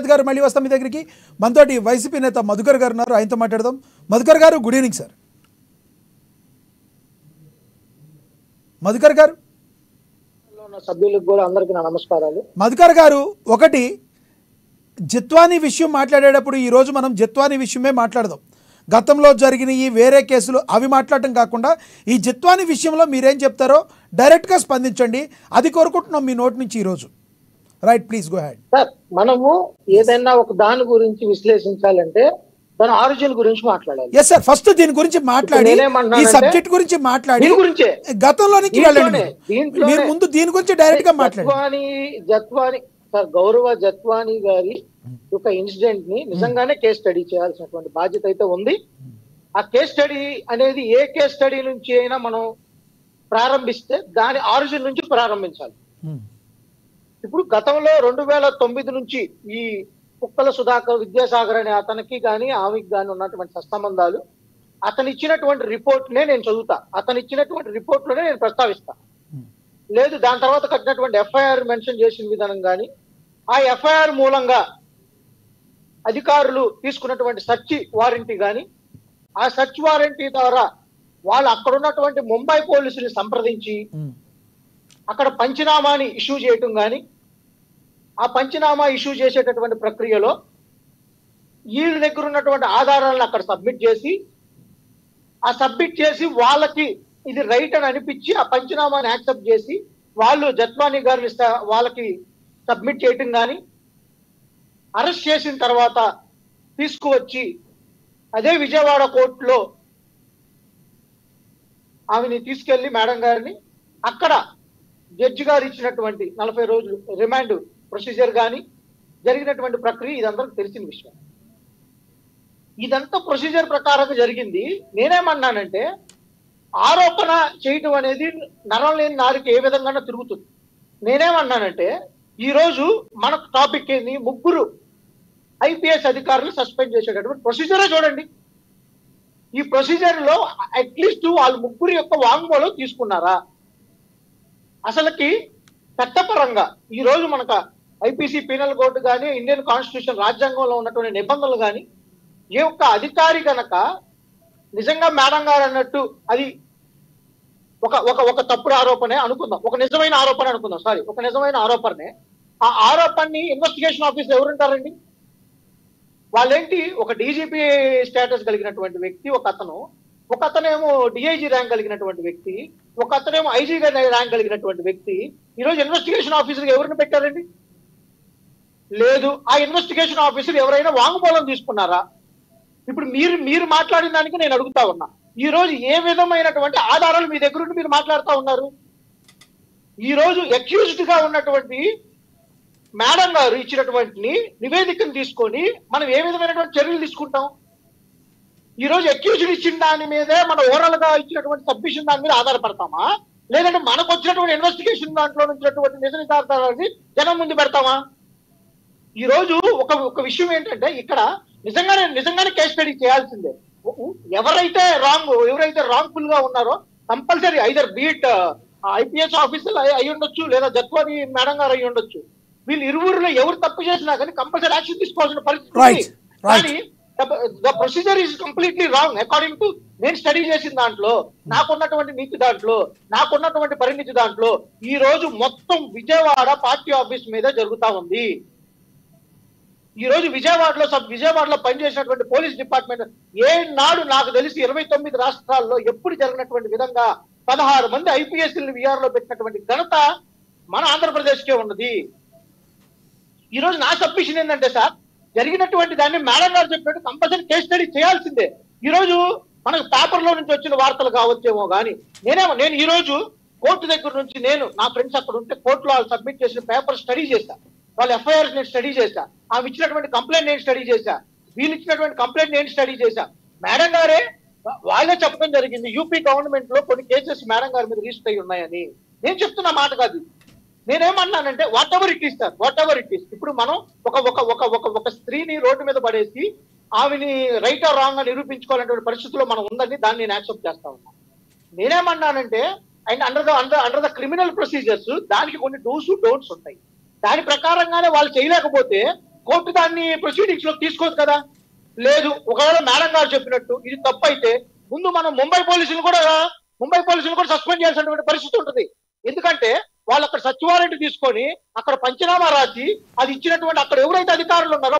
గారు మళ్ళీ వస్తాం మీ దగ్గరికి. మనతోటి వైసీపీ నేత మధుకర్ గారు ఉన్నారు, ఆయనతో మాట్లాడదాం. మధుకర్ గారు, గుడ్ ఈవినింగ్ సార్. మధుకర్ గారు, సభ్యులకు కూడా అందరికీ నా నమస్కారాలు. మధుకర్ గారు, ఒకటి జిత్వానీ విషయం మాట్లాడేటప్పుడు ఈరోజు మనం జిత్వానీ విషయమే మాట్లాడదాం. గతంలో జరిగిన ఈ వేరే కేసులు అవి మాట్లాడటం కాకుండా ఈ జిత్వానీ విషయంలో మీరేం చెప్తారో డైరెక్ట్గా స్పందించండి, అది కోరుకుంటున్నాం మీ నోటి నుంచి ఈరోజు. Right, please go head. Sir, మనము ఏదైనా ఒక దాని గురించి విశ్లేషించాలంటే దాని ఆరిజిన్ గురించి మాట్లాడాలి. ఎస్ సార్, ఫస్ట్ దీని గురించి మాట్లాడి ఈ సబ్జెక్ట్ గురించి మాట్లాడి గతంలోనికి వెళ్ళండి. మీరు ముందు దీని గురించి డైరెక్ట్ గా మాట్లాడండి. జత్వానీ సార్, గౌరవ జత్వానీ గారి ఒక ఇన్సిడెంట్ ని నిజంగానే కేస్ స్టడీ చేయాల్సినటువంటి బాధ్యత అయితే ఉంది. ఆ కేస్ స్టడీ అనేది ఏ కేస్ స్టడీ నుంచి అయినా మనం ప్రారంభిస్తే దాని ఆరిజిన్ నుంచి ప్రారంభించాలి. ఇప్పుడు గతంలో 2009 నుంచి ఈ కుక్కల సుధాకర్ విద్యాసాగర్ అనే అతనికి కానీ ఆమెకి కానీ ఉన్నటువంటి సత్సంబంధాలు, అతను ఇచ్చినటువంటి రిపోర్ట్ నే నేను చదువుతా, అతను ఇచ్చినటువంటి రిపోర్ట్ లోనే నేను ప్రస్తావిస్తా. లేదు దాని తర్వాత కట్టినటువంటి ఎఫ్ఐఆర్ మెన్షన్ చేసిన విధానం కానీ, ఆ ఎఫ్ఐఆర్ మూలంగా అధికారులు తీసుకున్నటువంటి సర్చ్ వారెంటీ కానీ, ఆ సర్చ్ వారెంటీ ద్వారా వాళ్ళు అక్కడ ఉన్నటువంటి ముంబై పోలీసుని సంప్రదించి అక్కడ పంచనామాని ఇష్యూ చేయటం కానీ, ఆ పంచనామా ఇష్యూ చేసేటటువంటి ప్రక్రియలో వీళ్ళ దగ్గర ఉన్నటువంటి ఆధారాలను అక్కడ సబ్మిట్ చేసి, ఆ సబ్మిట్ చేసి వాళ్ళకి ఇది రైట్ అని అనిపించి ఆ పంచనామాని యాక్సెప్ట్ చేసి వాళ్ళు జత్వానీ గారిని వాళ్ళకి సబ్మిట్ చేయటం కానీ, అరెస్ట్ చేసిన తర్వాత తీసుకువచ్చి అదే విజయవాడ కోర్టులో ఆమెని తీసుకెళ్లి మేడం గారిని అక్కడ జడ్జి గారు ఇచ్చినటువంటి 40 రోజులు రిమాండ్ ప్రొసీజర్ కానీ జరిగినటువంటి ప్రక్రియ ఇదంతా తెలిసిన విషయం. ఇదంతా ప్రొసీజర్ ప్రకారంగా జరిగింది. నేనేమన్నానంటే, ఆరోపణ చేయటం అనేది నరం లేని నారికి ఏ విధంగా తిరుగుతుంది. నేనేమన్నానంటే, ఈరోజు మనకు టాపిక్ ఏంది, ముగ్గురు ఐపీఎస్ అధికారులు సస్పెండ్ చేసేటటువంటి ప్రొసీజరే చూడండి. ఈ ప్రొసీజర్ లో అట్లీస్ట్ వాళ్ళు ముగ్గురు యొక్క వాంగ్మూలం తీసుకున్నారా? అసలుకి చట్టపరంగా ఈ రోజు మనకు ఐపీసీ పీనల్ కోడ్ కానీ, ఇండియన్ కాన్స్టిట్యూషన్ రాజ్యాంగంలో ఉన్నటువంటి నిబంధనలు కానీ, ఏ ఒక్క అధికారి కనుక నిజంగా మేడం గారు అన్నట్టు అది ఒక తప్పుడు ఆరోపణే అనుకుందాం, ఒక నిజమైన ఆరోపణ అనుకుందాం, సారీ ఒక నిజమైన ఆరోపణనే, ఆ ఆరోపణని ఇన్వెస్టిగేషన్ ఆఫీసర్ ఎవరుంటారండి? వాళ్ళేంటి, ఒక డీజీపీ స్టేటస్ కలిగినటువంటి వ్యక్తి ఒక అతనేమో డిఐజీ ర్యాంక్ కలిగినటువంటి వ్యక్తి, ఒక అతనేమో ఐజీ ర్యాంక్ కలిగినటువంటి వ్యక్తి. ఈరోజు ఇన్వెస్టిగేషన్ ఆఫీసర్ ఎవరిని పెట్టారండి? లేదు. ఆ ఇన్వెస్టిగేషన్ ఆఫీసర్ ఎవరైనా వాంగ్మూలం తీసుకున్నారా? ఇప్పుడు మీరు మాట్లాడిన దానికి నేను అడుగుతా ఉన్నా, ఈ రోజు ఏ విధమైనటువంటి ఆధారాలు మీ దగ్గర ఉండి మీరు మాట్లాడుతూ ఉన్నారు? ఈ రోజు అక్యూజ్డ్ గా ఉన్నటువంటి మేడం గారు ఇచ్చినటువంటి నివేదికను తీసుకొని మనం ఏ విధమైనటువంటి చర్యలు తీసుకుంటాం? ఈ రోజు అక్యూజ్డ్ ఇచ్చిన దాని మీదే మన ఓవరాల్ గా ఇచ్చినటువంటి సబ్మిషన్ దాని మీద ఆధారపడతామా, లేదంటే మనకు వచ్చినటువంటి ఇన్వెస్టిగేషన్ దాంట్లో నుంచి నిజ నిజార్థాలని జనం ముందు పెడతామా? ఈ రోజు ఒక విషయం ఏంటంటే, ఇక్కడ నిజంగానే కేస్ స్టడీ చేయాల్సిందే. ఎవరైతే రాంగ్ఫుల్ గా ఉన్నారో compulsory either beat IPS officer అయి ఉండొచ్చు, లేదా జత్వానీ మేడం గారు అయి ఉండొచ్చు. వీళ్ళు ఇరువురులో ఎవరు తప్పు చేసినా కానీ కంపల్సరీ యాక్షన్ తీసుకోవాల్సిన పరిస్థితి. కానీ the procedure is completely wrong according to నేను స్టడీ చేసిన దాంట్లో, నాకున్నటువంటి నీతి దాంట్లో, నాకున్నటువంటి పరిణితి దాంట్లో. ఈ రోజు మొత్తం విజయవాడ పార్టీ ఆఫీస్ మీద జరుగుతా ఉంది. ఈ రోజు విజయవాడలో పనిచేసినటువంటి పోలీస్ డిపార్ట్మెంట్ ఏనాడు నాకు తెలిసి 29 రాష్ట్రాల్లో ఎప్పుడు జరిగినటువంటి విధంగా 16 మంది ఐపీఎస్ విఆర్ లో పెట్టినటువంటి ఘనత మన ఆంధ్రప్రదేశ్ కే ఉన్నది. ఈ రోజు నా సబ్మిషన్ ఏంటంటే, సార్ జరిగినటువంటి దాన్ని మేడం గారు చెప్పినట్టు కంపల్సరీ కేస్ స్టడీ చేయాల్సిందే. ఈ రోజు మనకు పేపర్ లో నుంచి వచ్చిన వార్తలు కావచ్చేమో కానీ నేను ఈ రోజు కోర్టు దగ్గర నుంచి నా ఫ్రెండ్స్ అక్కడ ఉంటే కోర్టులో వాళ్ళు సబ్మిట్ చేసిన పేపర్ స్టడీ చేశా, వాళ్ళ ఎఫ్ఐఆర్స్ నేను స్టడీ చేశా, ఆమె ఇచ్చినటువంటి కంప్లైంట్ నేను స్టడీ చేశా, వీళ్ళు ఇచ్చినటువంటి కంప్లైంట్ నేను స్టడీ చేశా. మేడం గారే వాళ్ళే చెప్పడం జరిగింది, యూపీ గవర్నమెంట్ లో కొన్ని కేసెస్ మేడం గారి మీద రిజిస్టర్ అయ్యి ఉన్నాయని. నేను చెప్తున్న మాట కాదు. నేనేమన్నానంటే, whatever it is sir, whatever it is. ఇప్పుడు మనం ఒక స్త్రీని రోడ్డు మీద పడేసి ఆమెని రైట్ ఆర్ రాంగ్ గా నిరూపించుకోవాలనేటువంటి పరిస్థితుల్లో మనం ఉందని దాన్ని నేను యాక్సెప్ట్ చేస్తా ఉన్నా. నేనేమన్నానంటే, and under the criminal procedures దానికి కొన్ని డూస్ డోంట్స్ ఉంటాయి. దాని ప్రకారంగానే వాళ్ళు చేయలేకపోతే కోర్టు దాన్ని ప్రొసీడింగ్స్ లోకి తీసుకోదు కదా. లేదు, ఒకవేళ మేడం గారు చెప్పినట్టు ఇది తప్పు అయితే ముందు మనం ముంబై పోలీసులు కూడా సస్పెండ్ చేయాల్సినటువంటి పరిస్థితి ఉంటుంది. ఎందుకంటే వాళ్ళు అక్కడ సచివాలయం తీసుకొని అక్కడ పంచనామా రాసి అది ఇచ్చినటువంటి అక్కడ ఎవరైతే అధికారులు ఉన్నారో